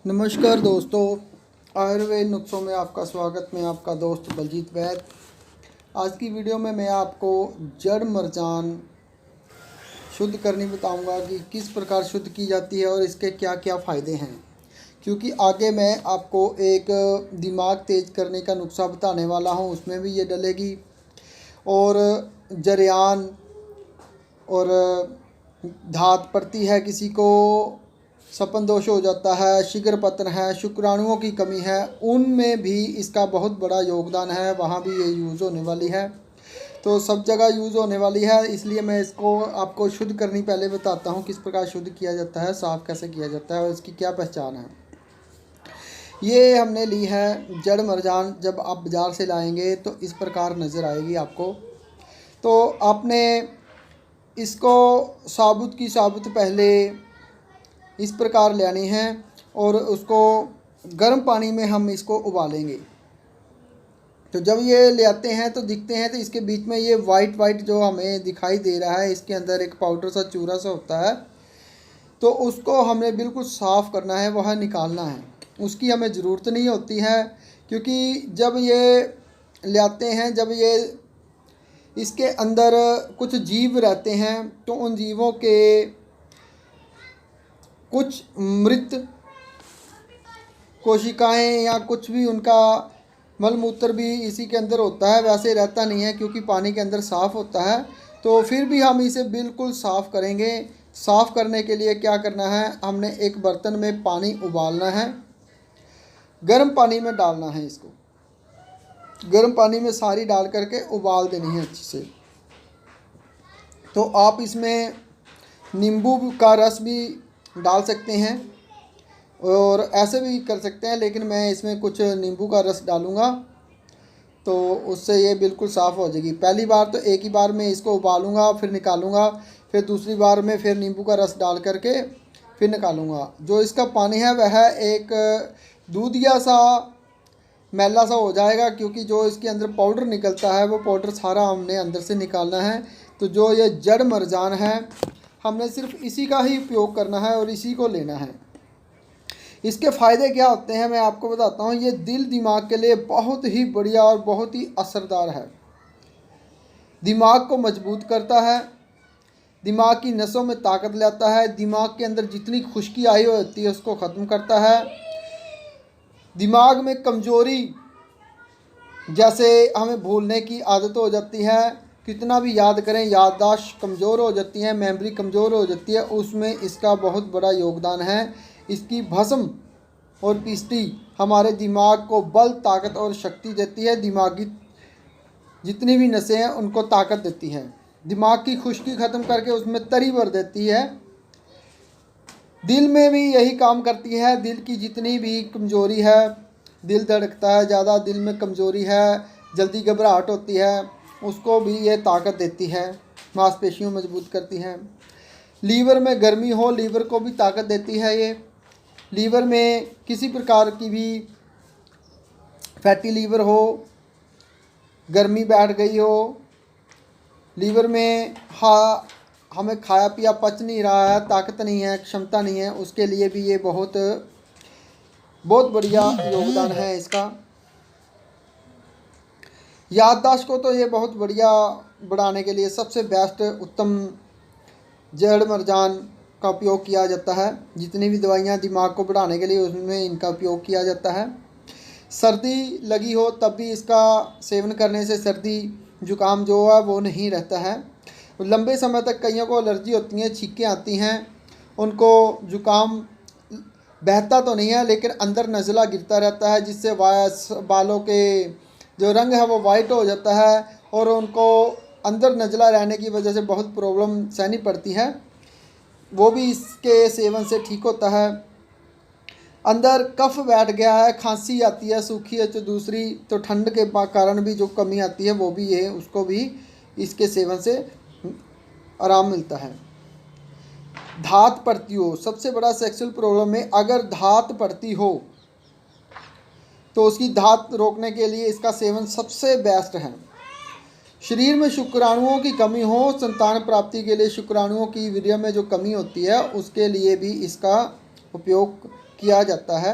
नमस्कार दोस्तों, आयुर्वेद नुस्खों में आपका स्वागत। मैं आपका दोस्त बलजीत वैद। आज की वीडियो में मैं आपको जड़ मरजान शुद्ध करनी बताऊंगा कि किस प्रकार शुद्ध की जाती है और इसके क्या क्या फ़ायदे हैं। क्योंकि आगे मैं आपको एक दिमाग तेज करने का नुस्खा बताने वाला हूं, उसमें भी ये डलेगी। और जरियान और धात पड़ती है, किसी को सपन दोष हो जाता है, शीघ्र पतन है, शुक्राणुओं की कमी है, उनमें भी इसका बहुत बड़ा योगदान है। वहाँ भी ये यूज़ होने वाली है, तो सब जगह यूज़ होने वाली है। इसलिए मैं इसको आपको शुद्ध करनी पहले बताता हूँ, किस प्रकार शुद्ध किया जाता है, साफ़ कैसे किया जाता है और इसकी क्या पहचान है। ये हमने ली है जड़ मरजान। जब आप बाज़ार से लाएंगे तो इस प्रकार नज़र आएगी आपको। तो आपने इसको साबुत की साबुत पहले इस प्रकार लेनी है और उसको गर्म पानी में हम इसको उबालेंगे। तो जब ये ले आते हैं तो दिखते हैं तो इसके बीच में ये वाइट वाइट जो हमें दिखाई दे रहा है, इसके अंदर एक पाउडर सा चूरा सा होता है। तो उसको हमें बिल्कुल साफ़ करना है, वह निकालना है। उसकी हमें ज़रूरत नहीं होती है, क्योंकि जब ये ले आते हैं, जब ये इसके अंदर कुछ जीव रहते हैं तो उन जीवों के कुछ मृत कोशिकाएं या कुछ भी उनका मल मूत्र भी इसी के अंदर होता है। वैसे रहता नहीं है क्योंकि पानी के अंदर साफ़ होता है। तो फिर भी हम इसे बिल्कुल साफ़ करेंगे। साफ़ करने के लिए क्या करना है, हमने एक बर्तन में पानी उबालना है, गर्म पानी में डालना है। इसको गर्म पानी में सारी डाल करके उबाल देनी है अच्छे से। तो आप इसमें नींबू का रस भी डाल सकते हैं और ऐसे भी कर सकते हैं, लेकिन मैं इसमें कुछ नींबू का रस डालूँगा तो उससे ये बिल्कुल साफ़ हो जाएगी। पहली बार तो एक ही बार में इसको उबालूँगा, फिर निकालूँगा, फिर दूसरी बार में फिर नींबू का रस डाल करके फिर निकालूँगा। जो इसका पानी है वह एक दूधिया सा मैला सा हो जाएगा, क्योंकि जो इसके अंदर पाउडर निकलता है वो पाउडर सारा हमने अंदर से निकालना है। तो जो ये जड़ मरजान है, हमने सिर्फ इसी का ही उपयोग करना है और इसी को लेना है। इसके फ़ायदे क्या होते हैं मैं आपको बताता हूँ। ये दिल दिमाग के लिए बहुत ही बढ़िया और बहुत ही असरदार है। दिमाग को मजबूत करता है, दिमाग की नसों में ताकत लाता है, दिमाग के अंदर जितनी खुश्की आई होती है उसको ख़त्म करता है। दिमाग में कमज़ोरी, जैसे हमें भूलने की आदत हो जाती है, कितना भी याद करें याददाश्त कमज़ोर हो जाती है, मेमोरी कमज़ोर हो जाती है, उसमें इसका बहुत बड़ा योगदान है। इसकी भस्म और पीसटी हमारे दिमाग को बल, ताकत और शक्ति देती है। दिमागी जितनी भी नसें हैं उनको ताकत देती है। दिमाग की खुश्की ख़त्म करके उसमें तरी भर देती है। दिल में भी यही काम करती है। दिल की जितनी भी कमज़ोरी है, दिल धड़कता है ज़्यादा, दिल में कमज़ोरी है, जल्दी घबराहट होती है, उसको भी ये ताकत देती है। मांसपेशियों मजबूत करती है। लीवर में गर्मी हो, लीवर को भी ताकत देती है ये। लीवर में किसी प्रकार की भी फैटी लीवर हो, गर्मी बैठ गई हो, लीवर में हमें खाया पिया पच नहीं रहा है, ताकत नहीं है, क्षमता नहीं है, उसके लिए भी ये बहुत बढ़िया योगदान है इसका। याददाश्त को तो ये बहुत बढ़िया बढ़ाने के लिए सबसे बेस्ट उत्तम जड़ मरजान का उपयोग किया जाता है। जितनी भी दवाइयाँ दिमाग को बढ़ाने के लिए उसमें इनका उपयोग किया जाता है। सर्दी लगी हो तब भी इसका सेवन करने से सर्दी जुकाम जो है वो नहीं रहता है। लंबे समय तक कईयों को एलर्जी होती है, छींकें आती हैं, उनको जुकाम बहता तो नहीं है लेकिन अंदर नज़ला गिरता रहता है, जिससे बालों के जो रंग है वो वाइट हो जाता है और उनको अंदर नज़ला रहने की वजह से बहुत प्रॉब्लम सहनी पड़ती है। वो भी इसके सेवन से ठीक होता है। अंदर कफ बैठ गया है, खांसी आती है, सूखी है, तो दूसरी तो ठंड के कारण भी जो कमी आती है वो भी ये, उसको भी इसके सेवन से आराम मिलता है। धात पड़ती हो, सबसे बड़ा सेक्सुअल प्रॉब्लम में अगर धात पड़ती हो तो उसकी धात रोकने के लिए इसका सेवन सबसे बेस्ट है। शरीर में शुक्राणुओं की कमी हो, संतान प्राप्ति के लिए शुक्राणुओं की वीर्य में जो कमी होती है उसके लिए भी इसका उपयोग किया जाता है।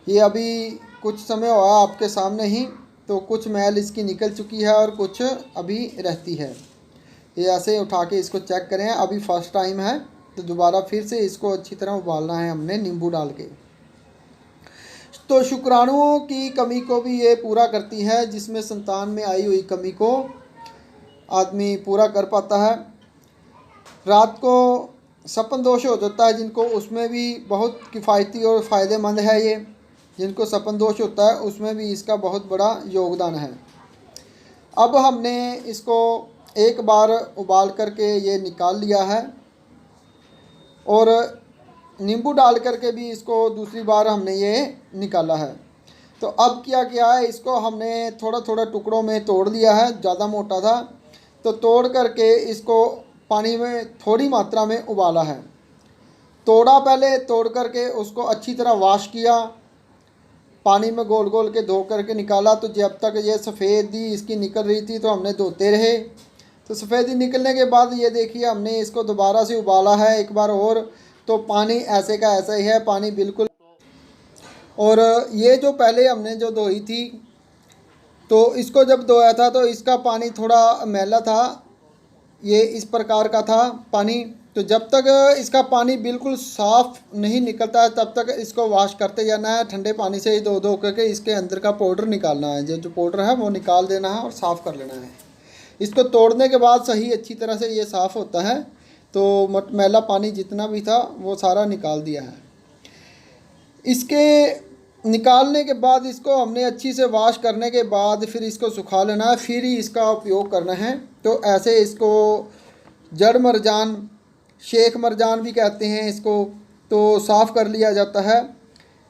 ये अभी कुछ समय हुआ आपके सामने ही, तो कुछ मैल इसकी निकल चुकी है और कुछ अभी रहती है। ये ऐसे उठा के इसको चेक करें। अभी फर्स्ट टाइम है तो दोबारा फिर से इसको अच्छी तरह उबालना है हमने नींबू डाल के। तो शुक्राणुओं की कमी को भी ये पूरा करती है, जिसमें संतान में आई हुई कमी को आदमी पूरा कर पाता है। रात को सपन दोष हो जाता है जिनको, उसमें भी बहुत किफ़ायती और फ़ायदेमंद है ये। जिनको सपन दोष होता है उसमें भी इसका बहुत बड़ा योगदान है। अब हमने इसको एक बार उबाल करके ये निकाल लिया है और नींबू डाल करके भी इसको दूसरी बार हमने ये निकाला है। तो अब क्या किया है, इसको हमने थोड़ा थोड़ा टुकड़ों में तोड़ लिया है। ज़्यादा मोटा था तो तोड़ करके इसको पानी में थोड़ी मात्रा में उबाला है। तोड़ा पहले, तोड़ करके उसको अच्छी तरह वॉश किया, पानी में गोल गोल के धो करके निकाला। तो जब तक ये सफ़ेदी इसकी निकल रही थी तो हमने धोते रहे। तो सफ़ेदी निकलने के बाद ये देखिए हमने इसको दोबारा से उबाला है एक बार और। तो पानी ऐसे का ऐसा ही है, पानी बिल्कुल। और ये जो पहले हमने जो धोई थी, तो इसको जब धोया था तो इसका पानी थोड़ा मैला था, ये इस प्रकार का था पानी। तो जब तक इसका पानी बिल्कुल साफ़ नहीं निकलता है तब तक इसको वॉश करते जाना है। ठंडे पानी से ही धो धो करके इसके अंदर का पाउडर निकालना है। जो पाउडर है वो निकाल देना है और साफ़ कर लेना है। इसको तोड़ने के बाद सही अच्छी तरह से ये साफ़ होता है। तो मैला पानी जितना भी था वो सारा निकाल दिया है। इसके निकालने के बाद इसको हमने अच्छी से वॉश करने के बाद फिर इसको सुखा लेना है, फिर ही इसका उपयोग करना है। तो ऐसे इसको जड़ मरजान, शेख मरजान भी कहते हैं इसको, तो साफ़ कर लिया जाता है।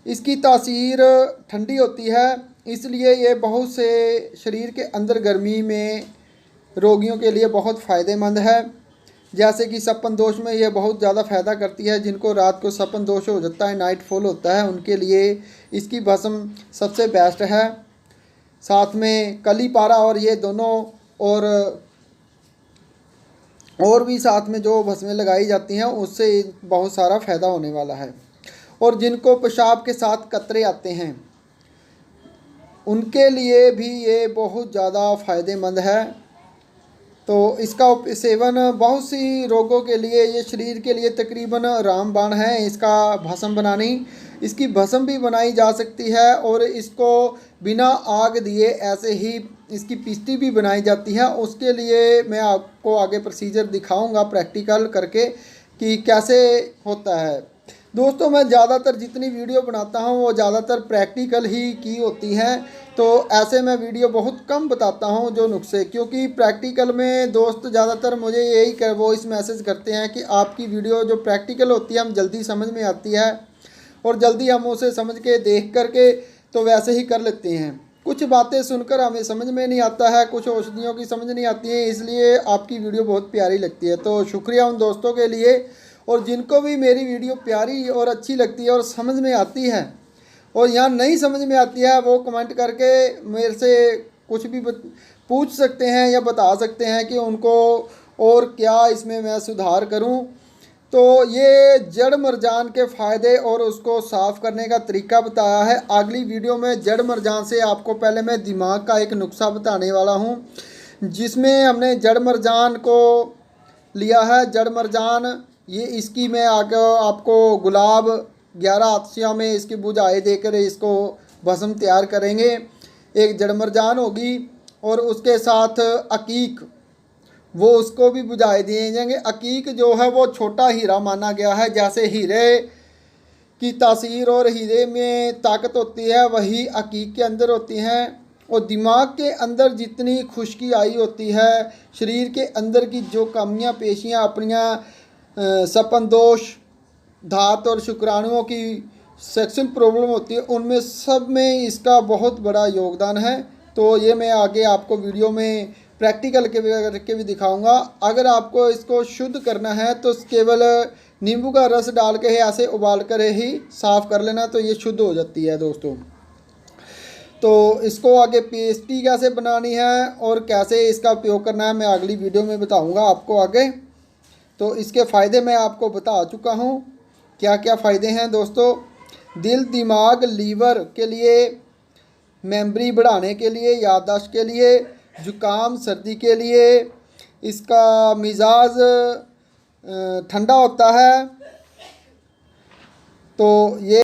इसकी तासीर ठंडी होती है, इसलिए ये बहुत से शरीर के अंदर गर्मी में रोगियों के लिए बहुत फ़ायदेमंद है। जैसे कि सपन दोष में ये बहुत ज़्यादा फ़ायदा करती है। जिनको रात को सपन दोष हो जाता है, नाइट फॉल होता है, उनके लिए इसकी भस्म सबसे बेस्ट है। साथ में कली पारा और ये दोनों और भी साथ में जो भस्में लगाई जाती हैं उससे बहुत सारा फ़ायदा होने वाला है। और जिनको पेशाब के साथ कतरे आते हैं उनके लिए भी ये बहुत ज़्यादा फ़ायदेमंद है। तो इसका सेवन बहुत सी रोगों के लिए, ये शरीर के लिए तकरीबन रामबाण है इसका भस्म बनानी। इसकी भस्म भी बनाई जा सकती है और इसको बिना आग दिए ऐसे ही इसकी पिस्ती भी बनाई जाती है। उसके लिए मैं आपको आगे प्रोसीजर दिखाऊंगा प्रैक्टिकल करके कि कैसे होता है। दोस्तों, मैं ज़्यादातर जितनी वीडियो बनाता हूँ वो ज़्यादातर प्रैक्टिकल ही की होती हैं। तो ऐसे मैं वीडियो बहुत कम बताता हूँ जो नुस्खे, क्योंकि प्रैक्टिकल में दोस्त ज़्यादातर मुझे यही वॉइस मैसेज करते हैं कि आपकी वीडियो जो प्रैक्टिकल होती है हम जल्दी समझ में आती है और जल्दी हम उसे समझ के देख करके तो वैसे ही कर लेते हैं। कुछ बातें सुनकर हमें समझ में नहीं आता है, कुछ औषधियों की समझ नहीं आती है, इसलिए आपकी वीडियो बहुत प्यारी लगती है। तो शुक्रिया उन दोस्तों के लिए, और जिनको भी मेरी वीडियो प्यारी और अच्छी लगती है और समझ में आती है और यहाँ नहीं समझ में आती है वो कमेंट करके मेरे से कुछ भी पूछ सकते हैं या बता सकते हैं कि उनको और क्या इसमें मैं सुधार करूं। तो ये जड़ मरजान के फ़ायदे और उसको साफ़ करने का तरीका बताया है। अगली वीडियो में जड़ मरजान से आपको पहले मैं दिमाग का एक नुस्खा बताने वाला हूं, जिसमें हमने जड़ मरजान को लिया है। जड़ मरजान ये इसकी मैं आगे आपको गुलाब 11 आतिशिया में इसकी बुझाई देकर इसको भस्म तैयार करेंगे। एक जड़ मरजान होगी और उसके साथ अकीक, वो उसको भी बुझाए दिए जाएंगे। अकीक जो है वो छोटा हीरा माना गया है। जैसे हीरे की तासीर और हीरे में ताकत होती है वही अकीक के अंदर होती हैं। और दिमाग के अंदर जितनी खुश्की आई होती है, शरीर के अंदर की जो कमियां पेशियां अपनियां सपन दोष, धात और शुक्राणुओं की सेक्सुअल प्रॉब्लम होती है, उनमें सब में इसका बहुत बड़ा योगदान है। तो ये मैं आगे आपको वीडियो में प्रैक्टिकल के भी दिखाऊंगा। अगर आपको इसको शुद्ध करना है तो केवल नींबू का रस डाल के ऐसे उबाल कर ही साफ़ कर लेना, तो ये शुद्ध हो जाती है दोस्तों। तो इसको आगे पेस्ट्री कैसे बनानी है और कैसे इसका उपयोग करना है मैं अगली वीडियो में बताऊँगा आपको आगे। तो इसके फ़ायदे मैं आपको बता चुका हूँ। क्या क्या फ़ायदे हैं दोस्तों? दिल, दिमाग, लीवर के लिए, मेमोरी बढ़ाने के लिए, याददाश्त के लिए, ज़ुकाम सर्दी के लिए, इसका मिजाज ठंडा होता है। तो ये